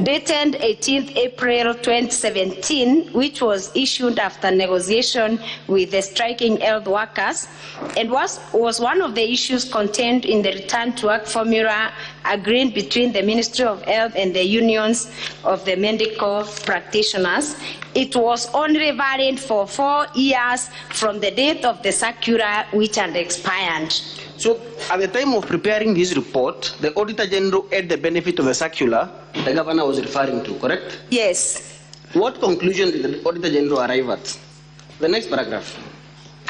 dated 18th April 2017, which was issued after negotiation with the striking health workers, and was one of the issues contained in the return to work formula agreed between the Ministry of Health and the unions of the medical practitioners. It was only valid for 4 years from the date of the circular, which had expired. So, at the time of preparing this report, the Auditor General had the benefit of the circular the Governor was referring to, correct? Yes. What conclusion did the Auditor General arrive at? The next paragraph.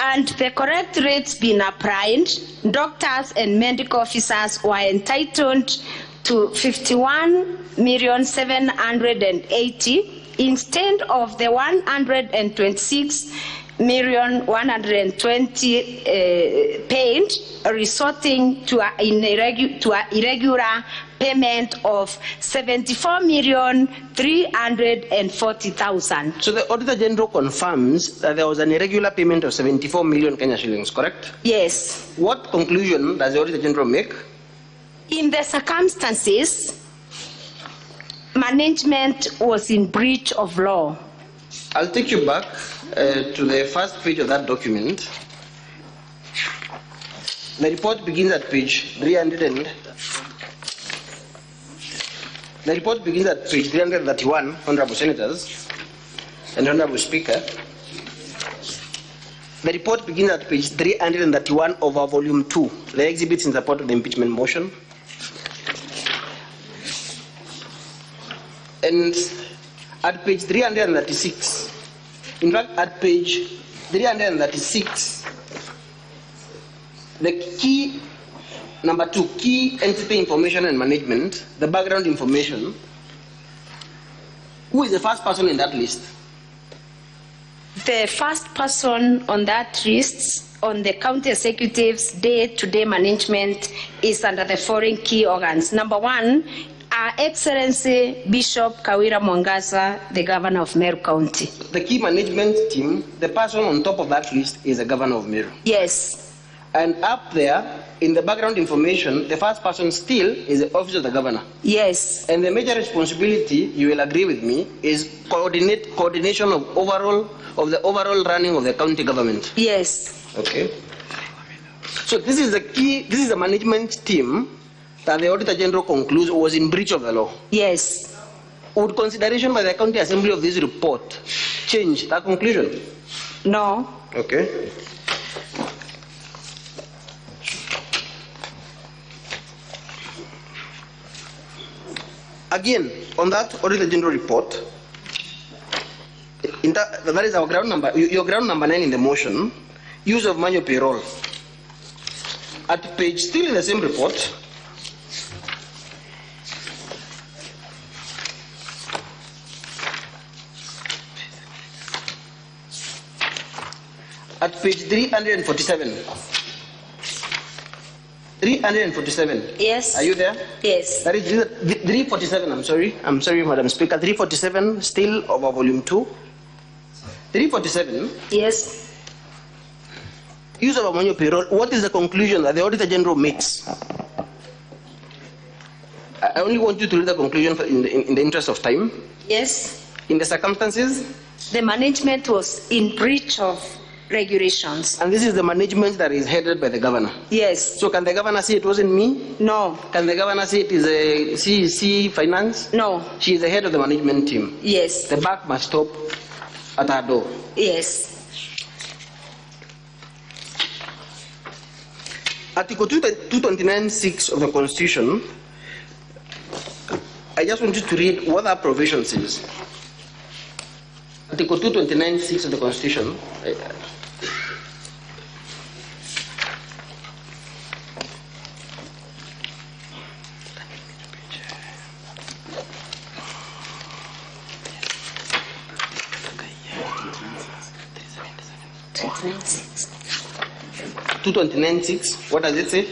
And the correct rates being applied, doctors and medical officers were entitled to 51,780,000 instead of the 126,120,000 paid, resulting to an irregular payment of 74,340,000. So the Auditor General confirms that there was an irregular payment of 74 million Kenya shillings, correct? Yes. What conclusion does the Auditor General make? In the circumstances, management was in breach of law. I'll take you back to the first page of that document. The report begins at page 300. The report begins at page 331, Honorable Senators and Honorable Speaker. The report begins at page 331 of our volume 2, the exhibits in support of the impeachment motion. And at page 336, in fact, at page 336, the key, number 2, key entity information and management, the background information. Who is the first person in that list? The first person on that list on the county executive's day-to-day management is under the following key organs. Number 1, Our Excellency Bishop Kawira Mwangaza, the Governor of Meru County. The key management team, the person on top of that list is the Governor of Meru. Yes. And up there, in the background information, the first person still is the Office of the Governor. Yes. And the major responsibility, you will agree with me, is coordination of the overall running of the county government. Yes. Okay. So this is the key, this is the management team that the Auditor General concludes was in breach of the law. Yes. Would consideration by the County Assembly of this report change that conclusion? No. Okay. Again, on that Auditor General report, that is our ground number, your ground number 9 in the motion, use of manual payroll. At page, still in the same report, at page 347. 347. Yes. Are you there? Yes. That is 347. I'm sorry, Madam Speaker. 347, still of our volume 2. 347. Yes. Use of manual payroll. What is the conclusion that the Auditor General makes? I only want you to read the conclusion in the interest of time. Yes. In the circumstances, the management was in breach of regulations. And this is the management that is headed by the Governor. Yes. So can the Governor say it wasn't me? No. Can the Governor say it is a CEC Finance? No. She is the head of the management team. Yes. The buck must stop at her door. Yes. Article 229(6) of the Constitution, I just want you to read what that provision says. Article 229(6) of the Constitution. Two 229(6). What does it say?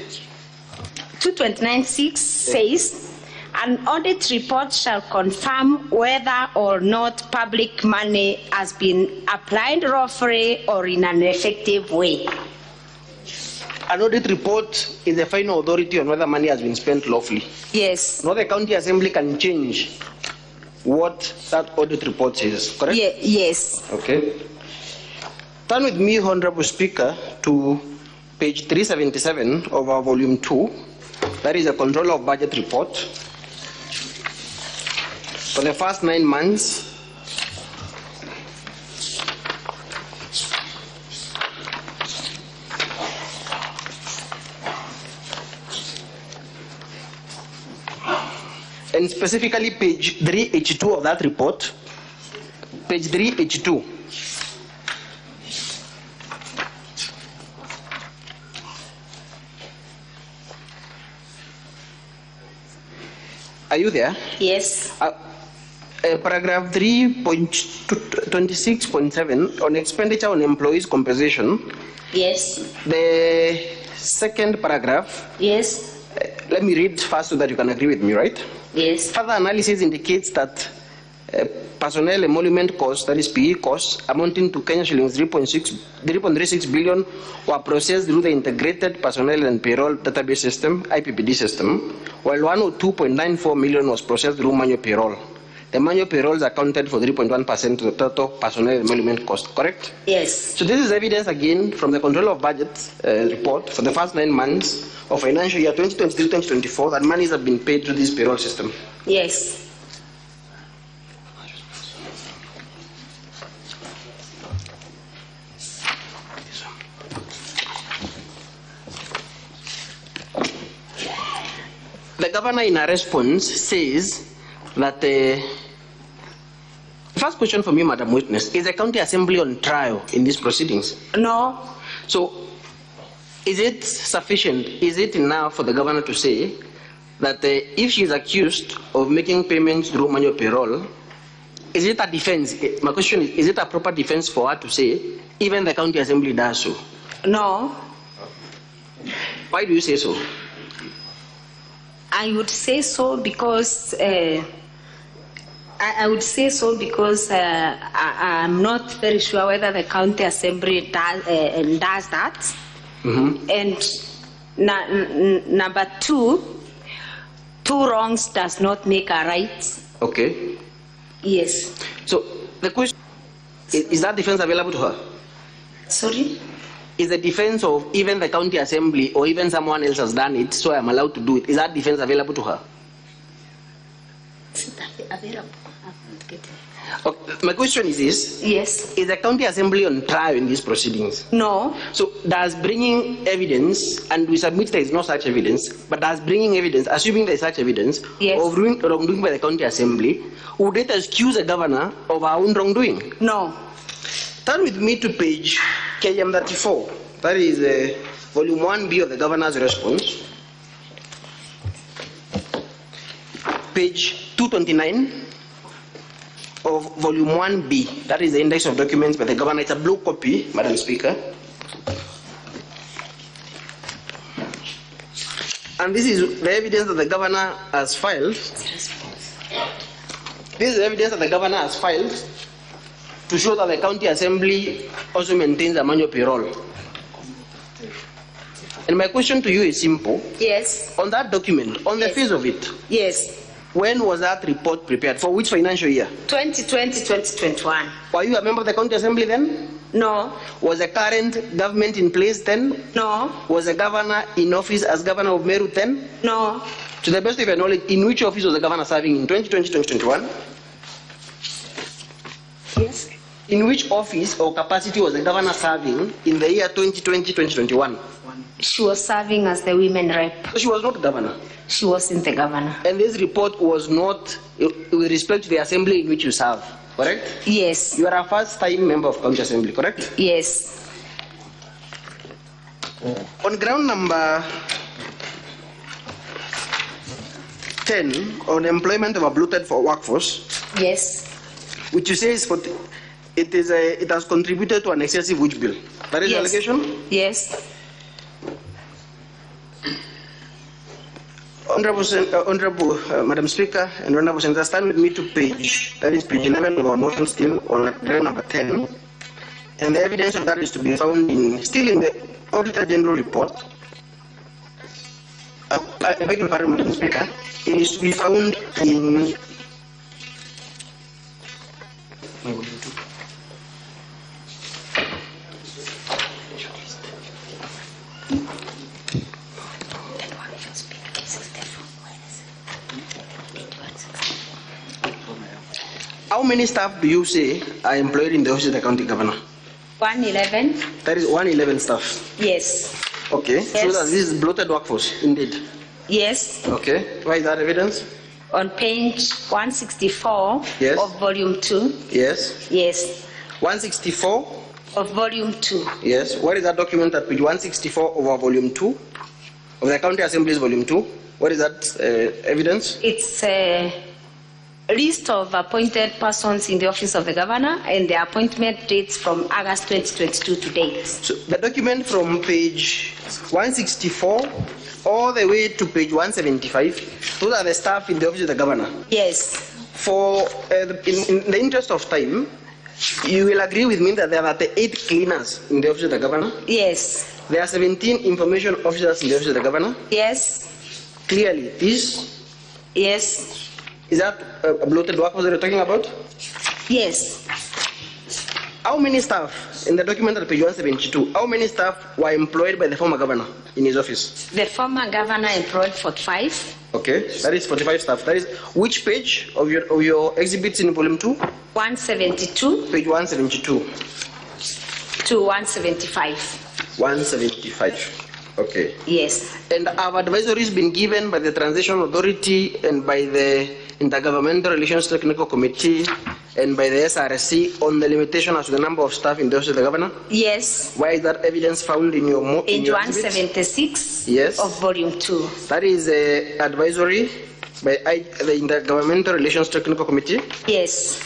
229(6) says, an audit report shall confirm whether or not public money has been applied lawfully or in an effective way. An audit report is the final authority on whether money has been spent lawfully. Yes. Now the County Assembly can change what that audit report says, correct? Yes. Okay. Turn with me, Honorable Speaker, to page 377 of our volume 2. That is a control of budget report for the first 9 months. And specifically page 382 of that report, page 382. Are you there? Yes. Paragraph 3.26.7 on expenditure on employees' compensation. Yes. The second paragraph. Yes. Let me read first so that you can agree with me, right? Yes. Further analysis indicates that personnel emolument costs, that is PE costs, amounting to Kenya shillings 3.36 billion were processed through the Integrated Personnel and Payroll Database System, IPPD system, while 102.94 million was processed through manual payroll. The manual payrolls accounted for 3.1% of the total personnel emolument cost, correct? Yes. So this is evidence again from the Control of Budget report for the first 9 months of financial year 2023-2024 that monies have been paid to this payroll system. Yes. The governor in a response says that the first question for me, Madam Witness, is the county assembly on trial in these proceedings? No. So is it sufficient, is it enough for the governor to say that if she is accused of making payments through manual payroll, is it a defense? My question is it a proper defense for her to say even the county assembly does so? No. Why do you say so? I would say so because I'm not very sure whether the county assembly does that. Mm-hmm. And number two wrongs does not make a right. Okay. Yes. So the question is that defense available to her? Sorry? Is the defense of even the county assembly or even someone else has done it, so I'm allowed to do it, is that defense available to her? Is it available? I'm not getting it. Okay. My question is this. Yes. Is the county assembly on trial in these proceedings? No. So does bringing evidence, and we submit there is no such evidence, but does bringing evidence, assuming there is such evidence, yes, of wrongdoing by the county assembly, would it excuse the governor of our own wrongdoing? No. Turn with me to page KM34. That is volume 1B of the governor's response. Page 229 of volume 1B. That is the index of documents by the governor. It's a blue copy, Madam Speaker. And this is the evidence that the governor has filed. This is the evidence that the governor has filed to show that the county assembly also maintains a manual payroll. And my question to you is simple. Yes. On that document, on the face of it, yes, when was that report prepared? For which financial year? 2020-2021. Were you a member of the county assembly then? No. Was the current government in place then? No. Was the governor in office as governor of Meru then? No. To the best of your knowledge, in which office was the governor serving in 2020-2021? Yes. In which office or capacity was the governor serving in the year 2020-2021? She was serving as the women rep. So she was not governor? She wasn't the governor. And this report was not with respect to the assembly in which you serve, correct? Yes. You are a first-time member of county assembly, correct? Yes. On ground number 10, on employment of a bloated for workforce, Yes. which you say is for it has contributed to an excessive wage bill. That is the Yes. allegation? Yes. Honorable Madam Speaker and Honorable Senator, stand with me to page 11 of our motion still on ground number 10. And the evidence of that is to be found still in the Auditor General report. I beg your pardon, Madam Speaker. It is to be found in How many staff do you say are employed in the office of the county governor? 111. That is 111 staff. Yes. Okay. Yes. So that this is bloated workforce, indeed. Yes. Okay. Why is that evidence? On page 164 Yes. of volume 2. Yes. Yes. 164 Of volume 2. Yes. What is that document at page 164 of our volume 2? Of the County Assembly's volume 2? What is that evidence? It's a list of appointed persons in the office of the governor, and the appointment dates from August 2022 to date. So the document from page 164 all the way to page 175, those are the staff in the office of the governor. Yes. For in the interest of time, you will agree with me that there are 8 cleaners in the office of the governor. Yes. There are 17 information officers in the office of the governor. Yes. Clearly, this Yes. is that a bloated workforce that you're talking about? Yes. How many staff in the document at page 172? How many staff were employed by the former governor in his office? The former governor employed 45. Okay, that is 45 staff. That is which page of your exhibits in volume 2? 172 Page 172. to 175. 175. Okay. Yes. And have advisories been given by the Transition Authority and by the Intergovernmental Relations Technical Committee and by the SRC on the limitation as to the number of staff in the office of the governor? Yes. Why is that evidence found in your Page your exhibits? 176 Yes. of volume 2. That is advisory by the Intergovernmental Relations Technical Committee. Yes.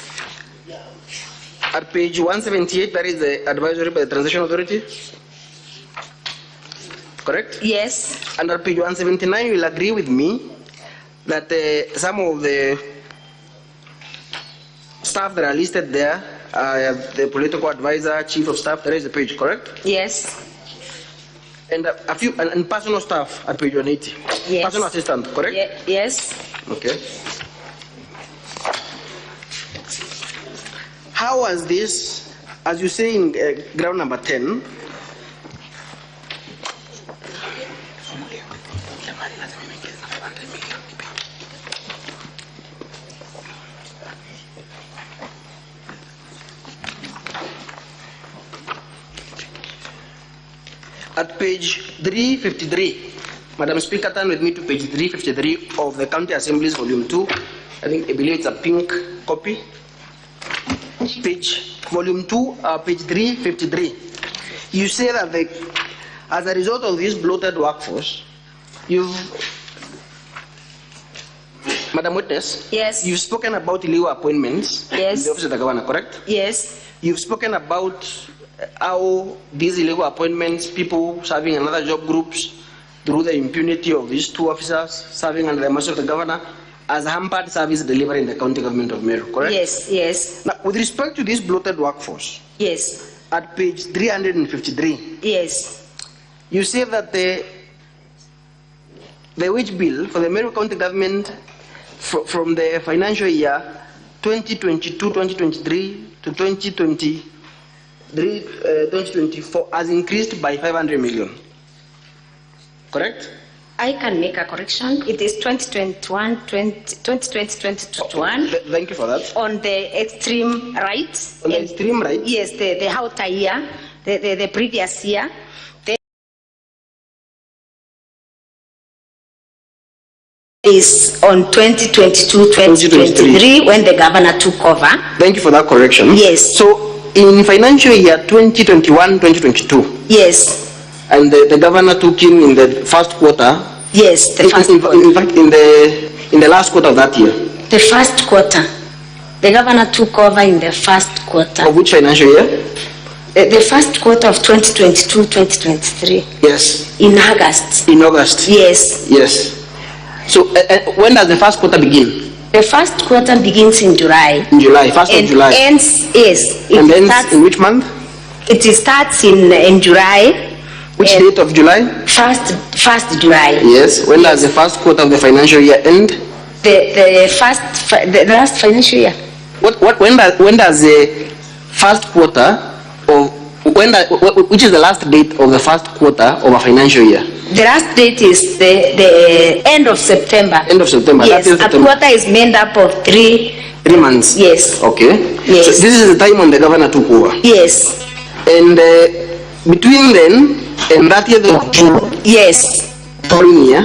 At page 178, that is the advisory by the Transition Authority. Correct? Yes. And at page 179, you will agree with me that some of the staff that are listed there, the political advisor, chief of staff, there is the page, correct? Yes. And a few and personal staff at page 180. Yes. Personal assistant, correct? Yes. Okay. How was this, as you say in ground number 10, at page 353, Madam Speaker, turn with me to page 353 of the County Assembly's volume 2. I believe it's a pink copy. Volume 2, page 353. You say that as a result of this bloated workforce, Madam Witness, Yes. you've spoken about illegal appointments Yes. in the office of the governor, correct? Yes. You've spoken about how these illegal appointments, people serving in other job groups through the impunity of these 2 officers serving under the mercy of the governor, has hampered service delivery in the county government of Meru, correct? Yes. Yes. Now, with respect to this bloated workforce, Yes. at page 353, Yes. you say that the wage bill for the Meru County government from the financial year 2022-2023 to 2024 has increased by 500 million. Correct? I can make a correction. It is 2020-2021. Thank you for that. On the extreme right. On the extreme right? Yes, the outer year, the previous year. Is on 2022-2023 when the governor took over. Thank you for that correction. Yes. So in financial year 2021-2022. Yes. And the governor took in the first quarter. Yes, the first quarter. In fact, in the last quarter of that year. The first quarter. The governor took over in the first quarter. Of which financial year? The first quarter of 2022-2023. Yes. In August. In August. Yes. Yes. So when does the first quarter begin? The first quarter begins in July. In July, 1st of July. Ends, yes. And ends in which month? It starts in July. Which date of July? 1st July. Yes. When does the first quarter of the financial year end? The last financial year. when does the first quarter of which is the last date of the first quarter of a financial year? The last date is the end of September. End of September. Yes, That is a quarter is made up of 3 months. Yes. Okay. Yes. So this is the time when the governor took over. Yes. And between then and 30th of June. Yes. Following year.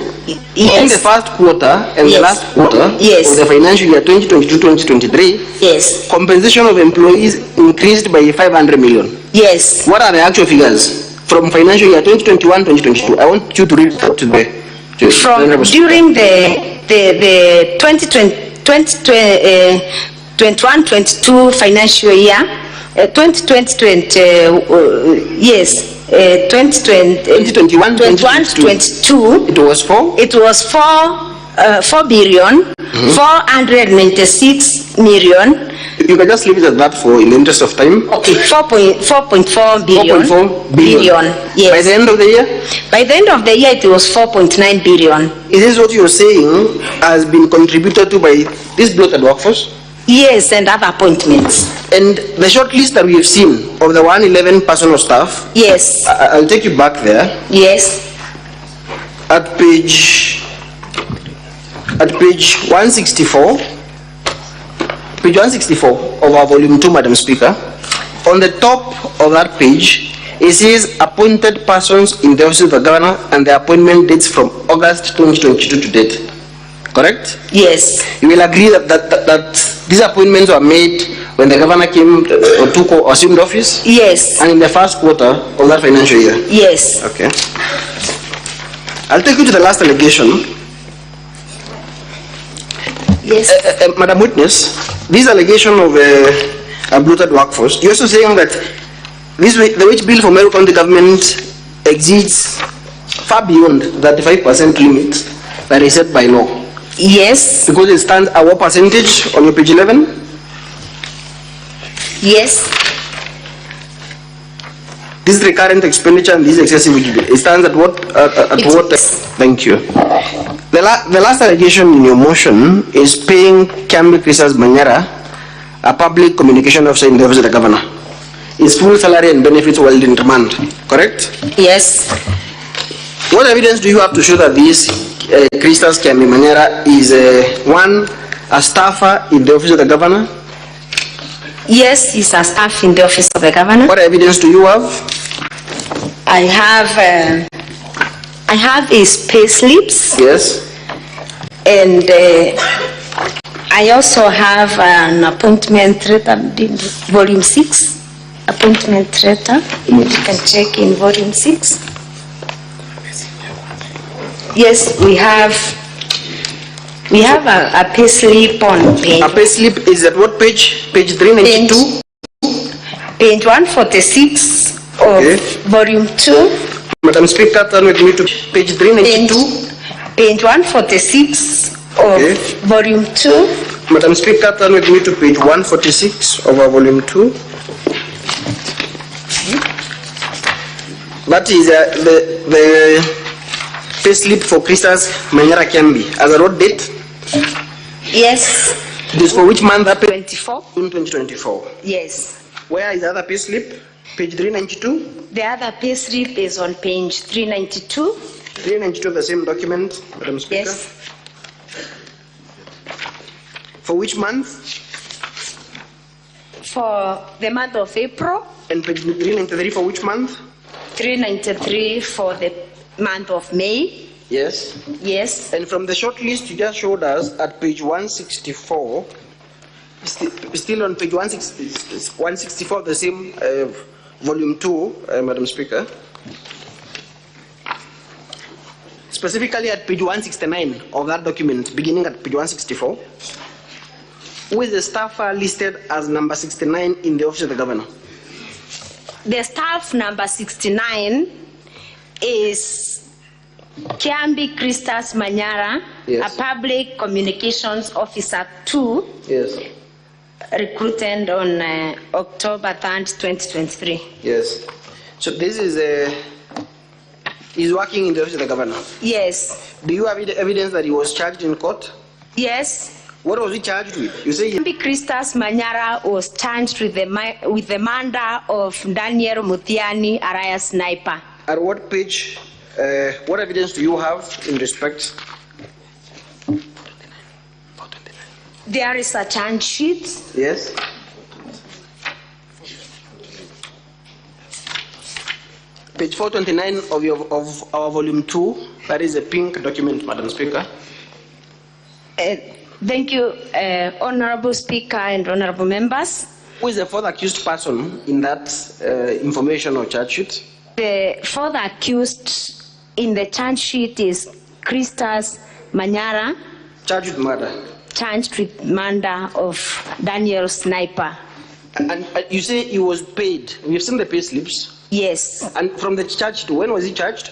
Yes. In the first quarter and the last quarter yes. of the financial year 2022-2023, yes. compensation of employees increased by 500 million. Yes. What are the actual figures from financial year 2021-2022? I want you to read out to the during the 2021-22 financial year, 2021-22, it was 4 billion 496 million. You can just leave it at that for in the interest of time. Okay, 4.4 billion. 4.4 billion. Yes. By the end of the year? By the end of the year, it was 4.9 billion. Is this what you're saying has been contributed to by this bloated workforce? Yes, and other appointments. And the short list that we've seen of the 111 personal staff. Yes. I'll take you back there. Yes. At page 164. Page 164 of our volume 2, Madam Speaker. On the top of that page, it says appointed persons in the office of the governor and the appointment dates from August 2022 to date. Correct? Yes. You will agree that these appointments were made when the governor came or took or assumed office? Yes. And in the first quarter of that financial year? Yes. Okay. I'll take you to the last allegation. Yes. Madam Witness, this allegation of a bloated workforce, you're also saying that the wage bill for Meru County government exceeds far beyond that 5% limit that is set by law. Yes. Because it stands at what percentage on your page 11? Yes. This recurrent expenditure and this excessive wage bill, it stands at what? Thank you. The last allegation in your motion is paying Kiambi Christas Manyara, a public communication officer in the office of the governor, his full salary and benefits while in remand, correct? Yes. What evidence do you have to show that this Christas Kiambi Manyara is a staffer in the office of the governor? Yes, he's a staff in the office of the governor. What evidence do you have? I have his pay slips. Yes. And I also have an appointment letter, volume 6. Appointment letter. You can check in volume 6. Yes, we have a pay slip on page. A pay slip is at what page? Page 392? Page 146 of volume 2. Madam Speaker, turn with me to page 392. Page 146 of volume 2. Madam Speaker, turn with me to page 146 of our volume 2. That is the pay slip for Christas Manyara Kiambi. As a road date? Yes. This for which month? 24. June 2024. Yes. Where is the other pay slip? Page 392? The other pay slip is on page 392. 392 of the same document, Madam Speaker? Yes. For which month? For the month of April. And page 393 for which month? 393 for the month of May. Yes. Yes. And from the short list you just showed us at page 164, still on page 164 of the same volume 2, Madam Speaker. Specifically at page 169 of that document, beginning at page 164, who is the staffer listed as number 69 in the office of the governor? The staff number 69 is Kiambi Christas Manyara, yes, a public communications officer 2, yes, recruited on October 3rd, 2023. Yes. So this is he's working in the office of the governor? Yes. Do you have evidence that he was charged in court? Yes. What was he charged with? You say Christas Manyara was charged with the murder of Daniel Mutiani, Araya sniper. At what page, what evidence do you have in respect? There is a charge sheet. Yes. Page 429 of our volume 2, that is a pink document, Madam Speaker. Thank you, Honorable Speaker and Honorable Members. Who is the fourth accused person in that information or charge sheet? The fourth accused in the charge sheet is Christas Manyara. Charged with murder. Charged with murder of Daniel Sniper. And you say he was paid. We've seen the pay slips. Yes. And from the charge to when was he charged?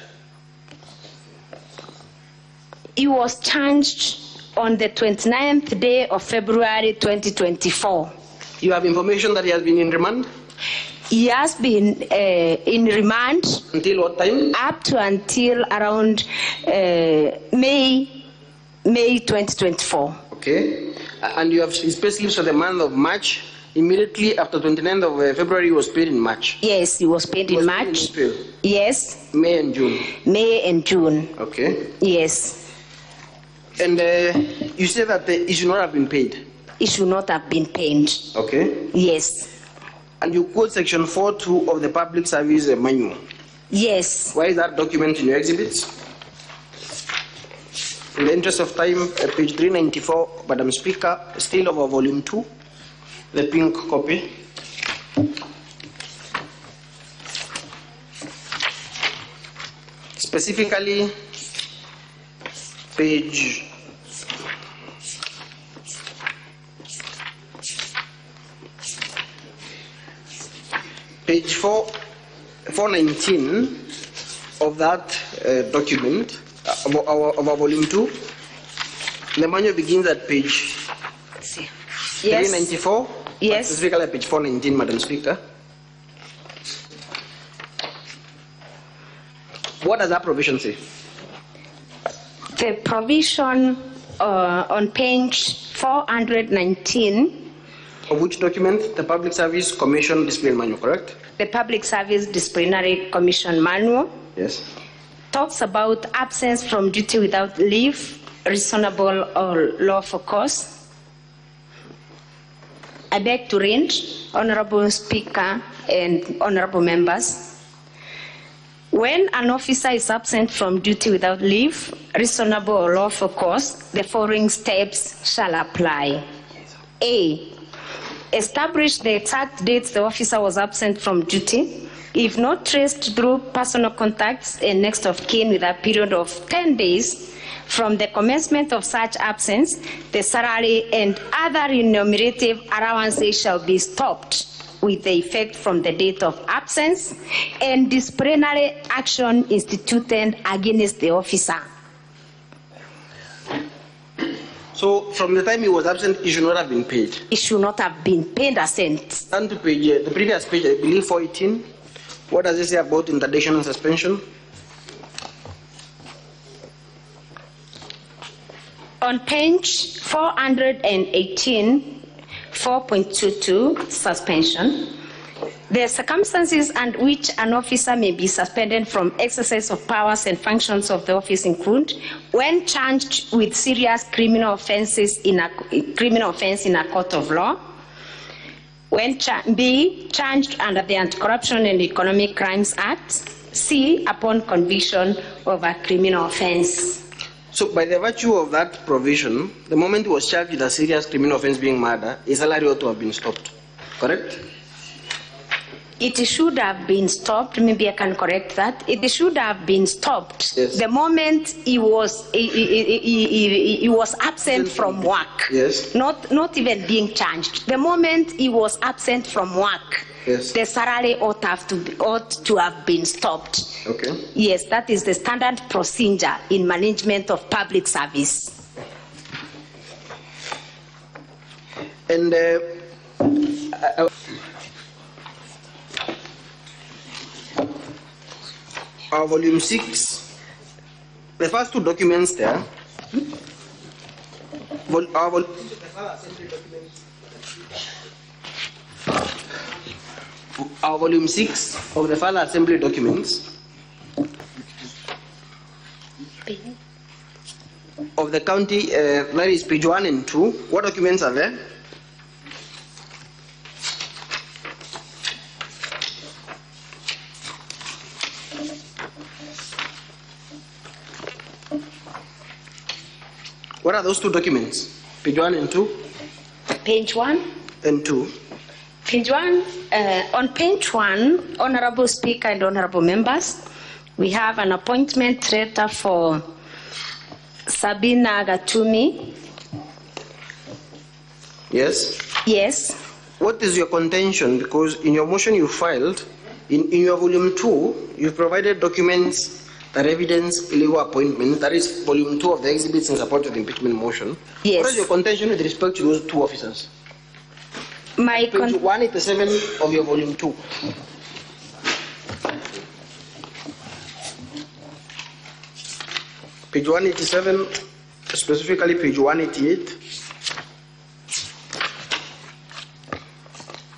He was charged on the 29th day of February 2024. You have information that he has been in remand? He has been in remand. Until what time? Up to until around May 2024. Okay. And you have his pay slips for the month of March. Immediately after 29th of February, he was paid in March. Yes, he was paid in March. Yes. May and June. May and June. Okay. Yes. And you say that he should not have been paid? He should not have been paid. Okay. Yes. And you quote section 4.2 of the Public Service Manual? Yes. Why is that document in your exhibits? In the interest of time, page 394, Madam Speaker, still over volume 2, the pink copy. Specifically, page 419 of that document of our volume 2. The manual begins at page 394. Yes. Specifically page 419, Madam Speaker. What does that provision say? The provision on page 419. Of which document? The Public Service Commission Discipline Manual, correct? The Public Service Disciplinary Commission Manual. Yes. Talks about absence from duty without leave, reasonable or lawful cause. I beg to read, Honorable Speaker and Honorable Members. When an officer is absent from duty without leave, reasonable or lawful cause, the following steps shall apply. A. Establish the exact dates the officer was absent from duty. If not traced through personal contacts and next of kin with a period of 10 days from the commencement of such absence, the salary and other remunerative allowances shall be stopped with the effect from the date of absence, and disciplinary action instituted against the officer. So from the time he was absent, he should not have been paid? He should not have been paid a cent. And to page, the previous page, I believe 418, what does it say about interdiction and suspension? On page 418, 4.22, suspension, the circumstances under which an officer may be suspended from exercise of powers and functions of the office include when charged with serious criminal offenses in a court of law, when B, charged under the Anti-Corruption and Economic Crimes Act, C, upon conviction of a criminal offense. So by the virtue of that provision, the moment he was charged with a serious criminal offense being murder, his salary ought to have been stopped, correct? It should have been stopped. Maybe I can correct that. It should have been stopped. Yes. The moment he was absent from work. Yes. Not even being charged. The moment he was absent from work. Yes. The salary ought to have been stopped. Okay. Yes, that is the standard procedure in management of public service. And our volume 6, the first two documents there, our volume 6 of the final assembly documents of the county, that is page 1 and 2. What documents are there? What are those two documents? Page 1 and 2? Page 1 and 2. Page 1, on page 1, Honorable Speaker and Honorable Members, we have an appointment letter for Sabina Gatumi. Yes? Yes. What is your contention? Because in your motion you filed, in your volume 2, you provided documents that evidence illegal appointment. That is volume 2 of the exhibits in support of the impeachment motion. Yes. What is your contention with respect to those two officers? My Page 187 of your volume 2. Page 187, specifically page 188.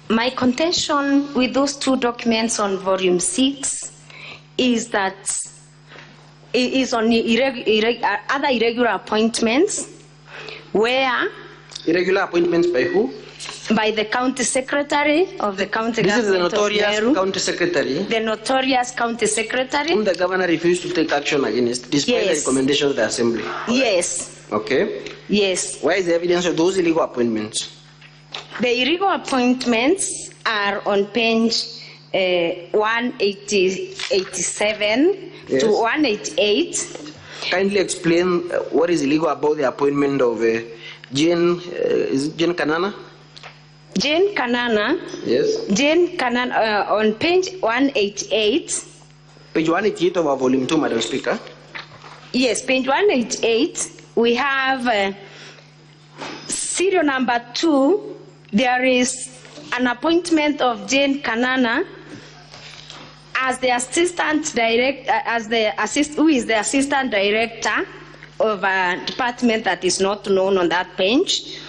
My contention with those two documents on volume 6 is that it is on other irregular appointments where... Irregular appointments by who? By the county secretary of the county government. This is the notorious Meru, county secretary. The notorious county secretary. Whom the governor refused to take action against, despite the recommendations of the assembly. Yes. Okay. Yes. Where is the evidence of those illegal appointments? The illegal appointments are on page 187 to 188. Kindly explain what is illegal about the appointment of Jane Kanana? Jane Kanana. Yes. Jane Kanana on page 188. Page 188 of our volume 2, Madam Speaker. Yes, page 188. We have serial number 2. There is an appointment of Jane Kanana as the assistant director, who is the assistant director of a department that is not known on that page.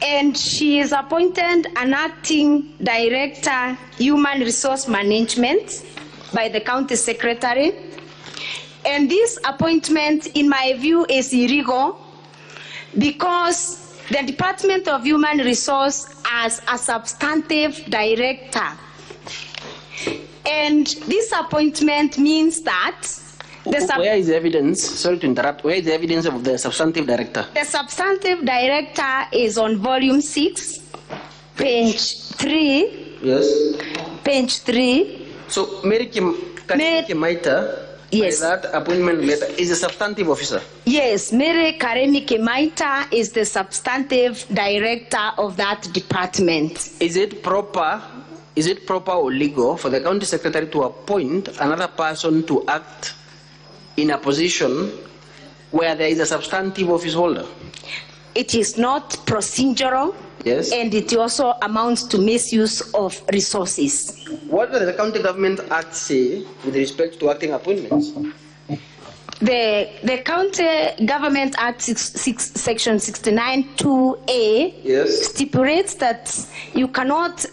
And she is appointed an acting director, human resource management, by the county secretary. And this appointment, in my view, is illegal because the Department of Human Resource as a substantive director. And this appointment means that where is the evidence? Sorry to interrupt. Where is the evidence of the substantive director? The substantive director is on volume 6, page 3. Yes. Page 3. So, Meru Kimaita, yes, that appointment letter is a substantive officer. Yes, Meru Kimaita is the substantive director of that department. Is it proper or legal for the county secretary to appoint another person to act in a position where there is a substantive office holder? It is not procedural. Yes. And it also amounts to misuse of resources. What does the County Government Act say with respect to acting appointments? The County Government Act section 69(2)A yes, stipulates that you cannot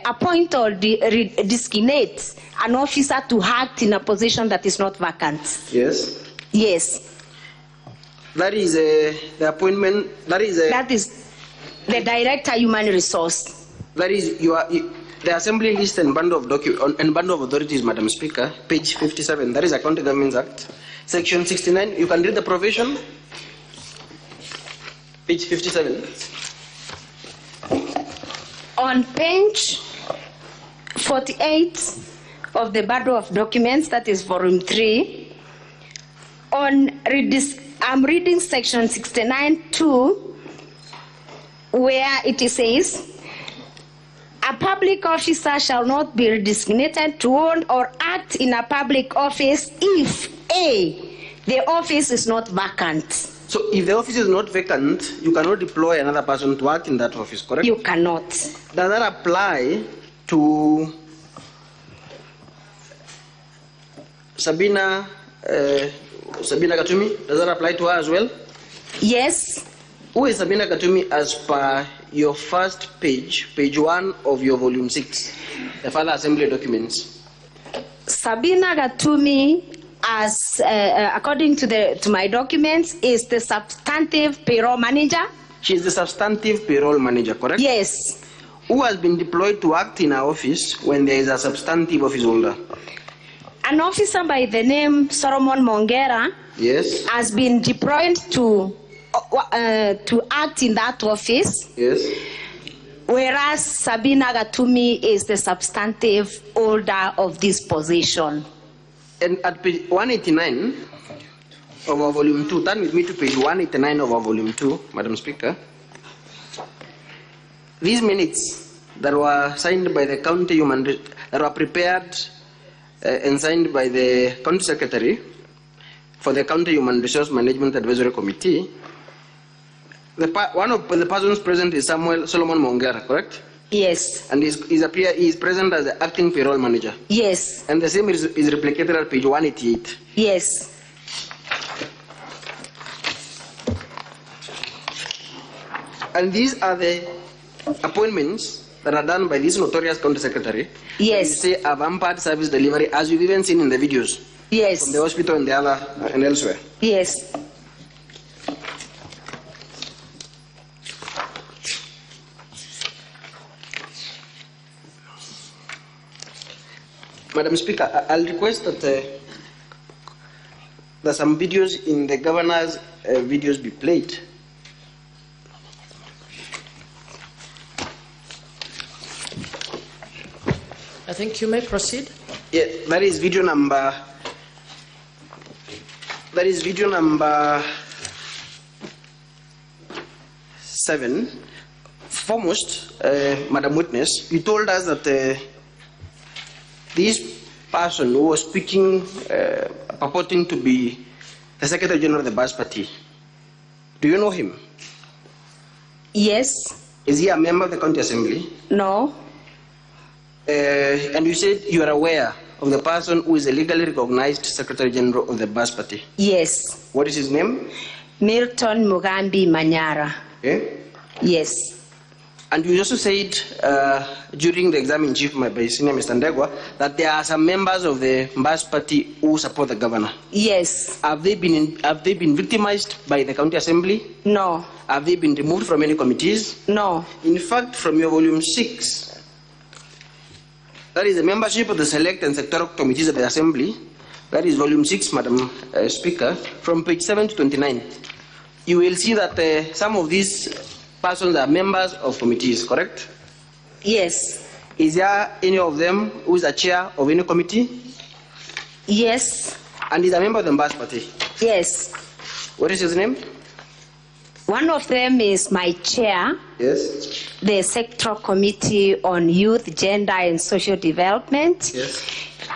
appoint or designate an officer to act in a position that is not vacant. Yes. Yes. That is the appointment. That is the director human resource. That is the assembly list and bundle of authorities, Madam Speaker, page 57. That is the County Government Act, section 69. You can read the provision. Page 57. On page 48 of the bundle of documents, that is volume 3. I'm reading section 69(2), where it says, a public officer shall not be designated to own or act in a public office if A, the office is not vacant. So if the office is not vacant, you cannot deploy another person to act in that office, correct? You cannot. Does that apply to Sabina Gatumi? Does that apply to her as well? Yes. Who is Sabina Gatumi as per your first page 1 of your volume 6, the Father Assembly documents? Sabina Gatumi, as according to my documents, is the substantive payroll manager. She is the substantive payroll manager, correct? Yes. Who has been deployed to act in her office when there is a substantive office holder? An officer by the name Solomon Mongera, Yes. has been deployed to act in that office. Yes. Whereas Sabina Gatumi is the substantive holder of this position. And at page 189 of our volume 2, turn with me to page 189 of our volume 2, Madam Speaker. These minutes that were signed by the county that were prepared and signed by the county secretary for the County Human Resource Management Advisory Committee, one of the persons present is Solomon Mongera, correct? Yes. And he is present as the acting payroll manager. Yes. And the same is replicated at page 188. Yes. And these are the appointments that are done by this notorious county secretary. Yes. You say a vampire service delivery, as you've even seen in the videos. Yes. From the hospital and the other and elsewhere. Yes. Madam Speaker, I'll request that that some videos in the governor's videos be played. I think you may proceed. Yeah, that is video number 7. Foremost, Madam Witness, you told us that this person who was speaking, purporting to be the Secretary General of the Bas Party, do you know him? Yes. Is he a member of the County Assembly? No. And you said you are aware of the person who is a legally recognized Secretary General of the Bas Party? Yes. What is his name? Milton Mugambi Manyara. Okay. Yes. And you also said during the exam in chief by Senior Mr. Ndegwa that there are some members of the Bas Party who support the governor. Yes. Have they been victimized by the County Assembly? No. Have they been removed from any committees? No. In fact, from your volume 6, that is the membership of the select and sectoral committees of the Assembly, that is volume 6, Madam Speaker, from page 7 to 29, you will see that some of these persons are members of committees, correct? Yes. Is there any of them who is a chair of any committee? Yes. And is a member of the Bas Party? Yes. What is his name? One of them is my chair, Yes. the Sectoral Committee on Youth, Gender and Social Development. Yes.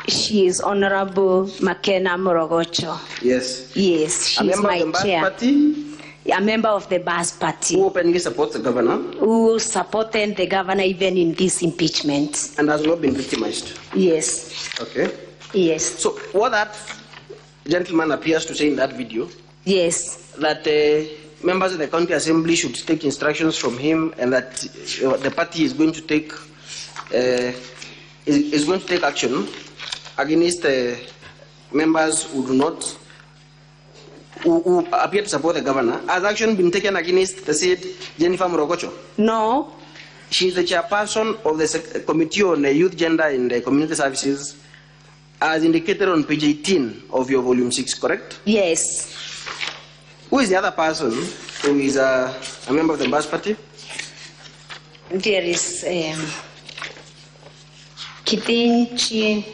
She is Honorable Makena Morogocho. Yes. Yes, she is my a member of the chair. Bas Party A member of the Bas Party who openly supports the governor who supported the governor even in this impeachment. and has not been victimized. Yes. Okay. Yes. So what that gentleman appears to say in that video, Yes. that members of the County Assembly should take instructions from him, and that the party is going to take action against members who do not, who appear to support the governor. Has action been taken against the said Jennifer Morogocho? No. She is the chairperson of the Committee on Youth, Gender and Community Services, as indicated on page 18 of your volume 6, correct? Yes. Who is the other person who is a member of the Bas Party? There is Kithinchi.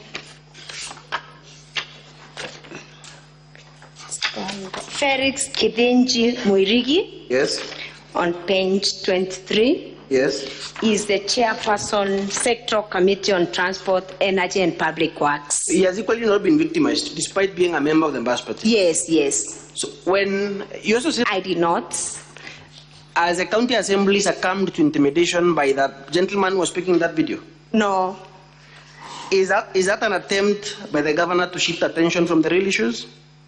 Felix Kithinchi Muirigi. Yes. On page 23. Yes. Is the chairperson, Sectoral Committee on Transport, Energy and Public Works. He has equally not been victimized, despite being a member of the Bas Party. Yes, yes. So when you also said, I did not. as a county assembly succumbed to intimidation by that gentleman who was speaking in that video, No. is that an attempt by the governor to shift attention from the real issues?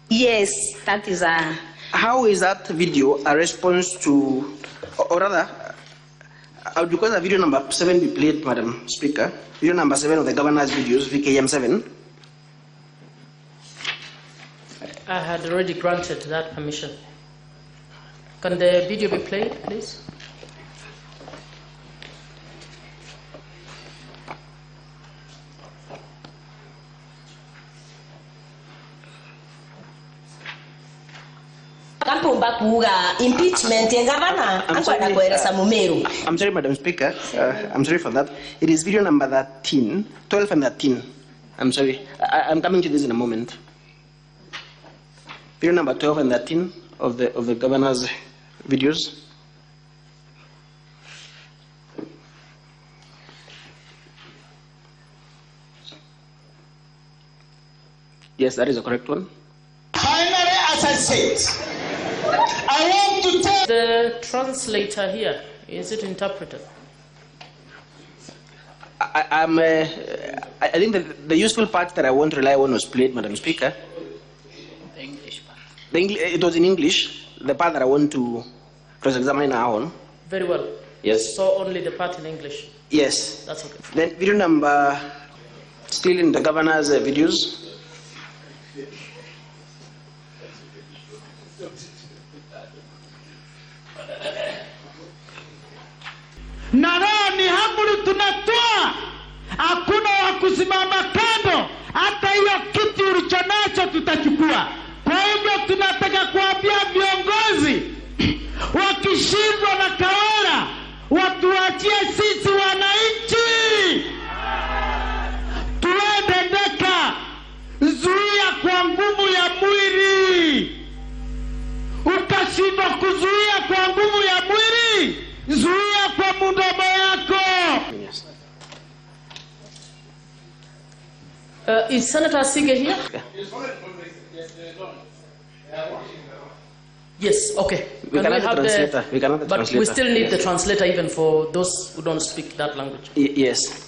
Yes, that is a. how is that video a response to, or rather, I would request that video number 7 be played, Madam Speaker. Video number 7 of the governor's videos, VKM 7. I had already granted that permission. Can the video be played, please? Impeachment governor. I'm sorry, Madam Speaker. I'm sorry for that. It is video number 12 and 13. I'm sorry. I'm coming to this in a moment. Video number 12 and 13 of the governor's videos. Yes, that is the correct one. Finally, as I said, I want to tell the translator here. Is it interpreted? I think the useful part that I want to rely on was played, Madam Speaker. The English part. It was in English. The part that I want to cross-examine now on. Very well. Yes. So only the part in English? Yes. That's okay. Then video number, still in the governor's videos. na leo ni amri tunatoa, hakuna wa kusimama kando, hata hiyo kiti ulichonacho tutachukua. Kwa hivyo tunataka kuambia viongozi wakishindwa na Kawira watuachie sisi wananchi, tuende ndeka, zuia kwa nguvu ya mwili. Ukashindwa kuzuia kwa nguvu ya mwili, zuia kwa mdomo yako. Is Senator Sige here? Yes, okay. We cannot have the translator. We cannot the but translator. we still need the translator even for those who don't speak that language. Yes.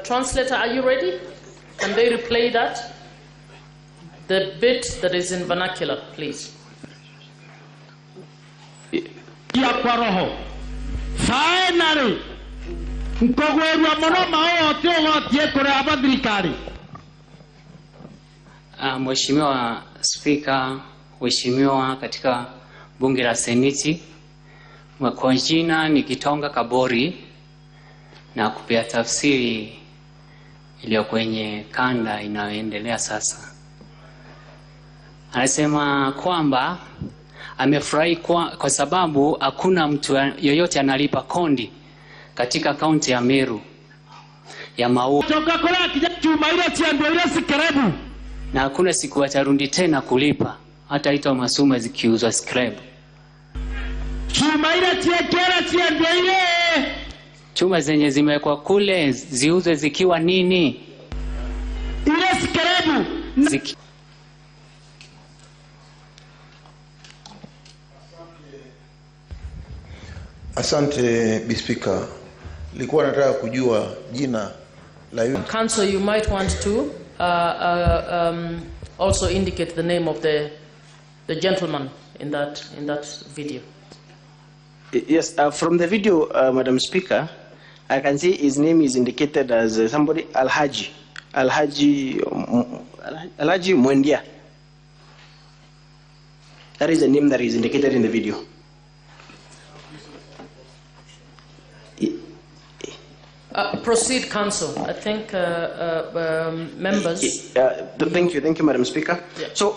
Translator, are you ready? Can they replay that? The bit that is in vernacular, please. Ya kwa roho. Finally. Nkogwerwa mono mao tio tie kore abadirikari. Mheshimiwa Spika, Mheshimiwa katika bunge la Seneti, kwa jina ni Kitonga Kabori na kupia tafsiri iliyo kwenye kanda inayoendelea sasa. Anasema kwamba amefurahi kwa sababu hakuna mtu yoyote analipa kondi katika kaunti ya Meru ya Mau, na hakuna siku watarundi tena kulipa hata ito masuma zikiuzwa scrap. Chuma zenye zimewekwa kule ziuzwe zikiwa nini? Ile scrap. Asante Bispika. Nilikuwa nataka kujua jina la yule. Council, you might want to also indicate the name of the gentleman in that video. Yes, from the video, Madam Speaker, I can see his name is indicated as somebody Alhaji Mwendia. That is the name that is indicated in the video. Proceed, Council. I think members. Thank you, Madam Speaker. Yeah. So,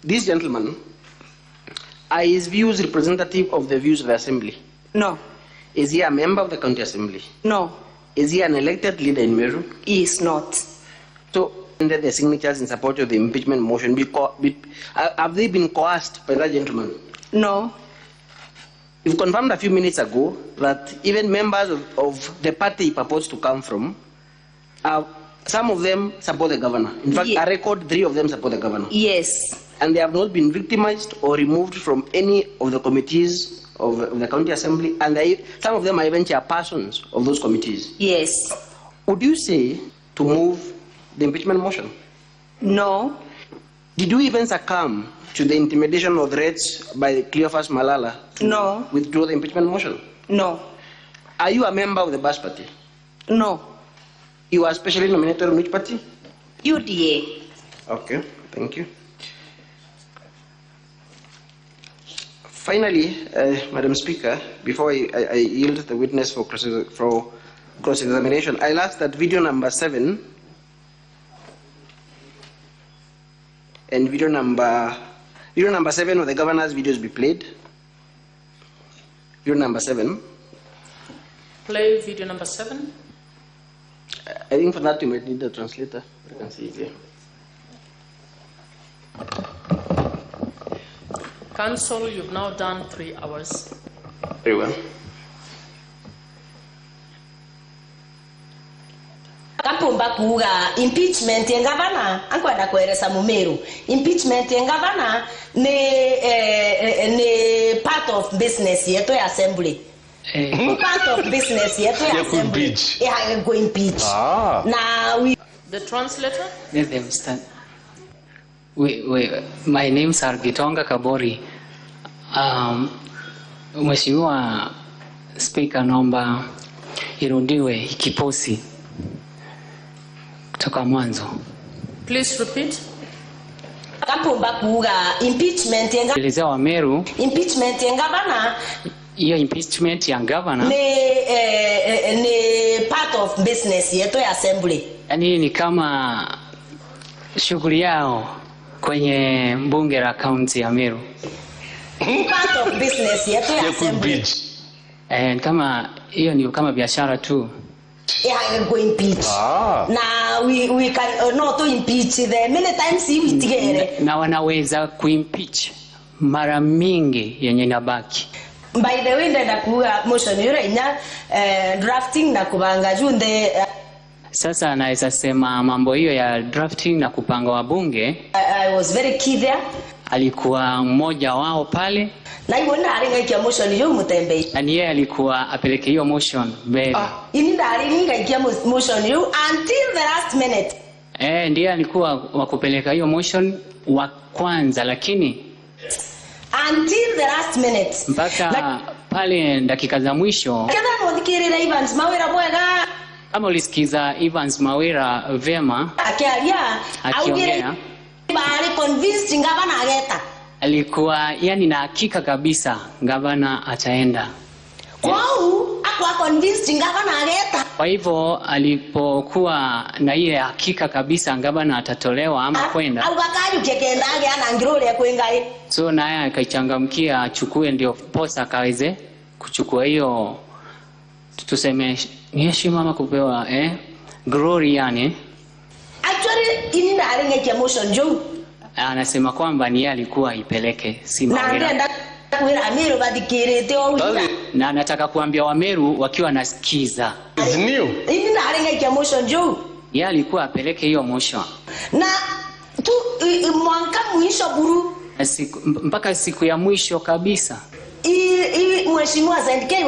this gentleman, are his views representative of the views of the Assembly? No. Is he a member of the County Assembly? No. Is he an elected leader in Meru? He is not. So, under the signatures in support of the impeachment motion, have they been coerced by that gentleman? No. You've confirmed a few minutes ago that even members of the party he purports to come from are Some of them support the governor. In fact, I record 3 of them support the governor. Yes. And they have not been victimized or removed from any of the committees of the county assembly. And some of them are even chairpersons of those committees. Yes. Would you say to move the impeachment motion? No. Did you even succumb to the intimidation or threats by Cleophas Malala to withdraw the impeachment motion? No. Are you a member of the BAS party? No. You are specially nominated on which party? UDA. Okay, thank you. Finally, Madam Speaker, before I yield the witness for cross-examination, I'll ask that video number 7 and video number 7 of the governor's videos be played. Video number 7. Play video number 7. I think for that you might need the translator. I can see it here. Council, you've now done 3 hours. Very well. Kapumba kuga impeachment ya governor ankwenda kueleza Mumeru. Impeachment ya governor ni part of business yetu ya assembly. Part of business yetu ya assembly. Yeah, go impeach. Now the translator. My names are Gitonga Kabori. Mheshimiwa Speaker, naomba irudiwe kiposi kutoka mwanzo. Please repeat. Kapumba kuga impeachment ya Elezea wa Meru. Impeachment ya governor. Hiyo impeachment ya governor ni part of business yetu ya assembly. Yaani ni kama shughuli yao kwenye bunge la kaunti ya Meru. Part of business yetu ya assembly. Kama hiyo ni kama biashara tu. Yeah, go impeach. Now we can not to impeach them many times we together. Na wanaweza kuimpeach mara mingi yenye inabaki. By the way, ndenda kuwa motion yure inya drafting na kubanga junde. Sasa anaweza sema mambo hiyo ya drafting na kupanga wabunge. I was very key there. Alikuwa mmoja wao pale. Na hiyo ndaringa ikia motion yo mutembe. Na yeye alikuwa apeleke hiyo motion mbele. Ini ndaringa ikia motion yo until the last minute. Ndiye alikuwa wa kupeleka hiyo motion wa kwanza, lakini until the last minute. Mpaka pale dakika za mwisho. Kada mwadikirira Evans Mawira bwega. Kama ulisikiza Evans Mawira vema akiongea, bali convinced ngavana ageta. Alikuwa yani na hakika kabisa gavana ataenda. Kwao akwa convinced ngavana ageta. Kwa hivyo alipokuwa na ile hakika kabisa gavana atatolewa ama kwenda. Au bakaju kekenda ana ngirole ya kwengai. So naye akaichangamkia achukue ndio posa kaweze kuchukua hiyo tuseme ni heshima ama kupewa glory yani. Actually ini ndaringa ikia motion jo. Anasema kwamba ni yeye alikuwa ipeleke si Mawira. Na anataka kuambia Wameru wakiwa nasikiza. Ini ndaringa ikia motion jo. Yeye alikuwa apeleke hiyo motion. Na tu mwanka mwisho buru. Mpaka siku ya mwisho kabisa. Mheshimiwa Zandike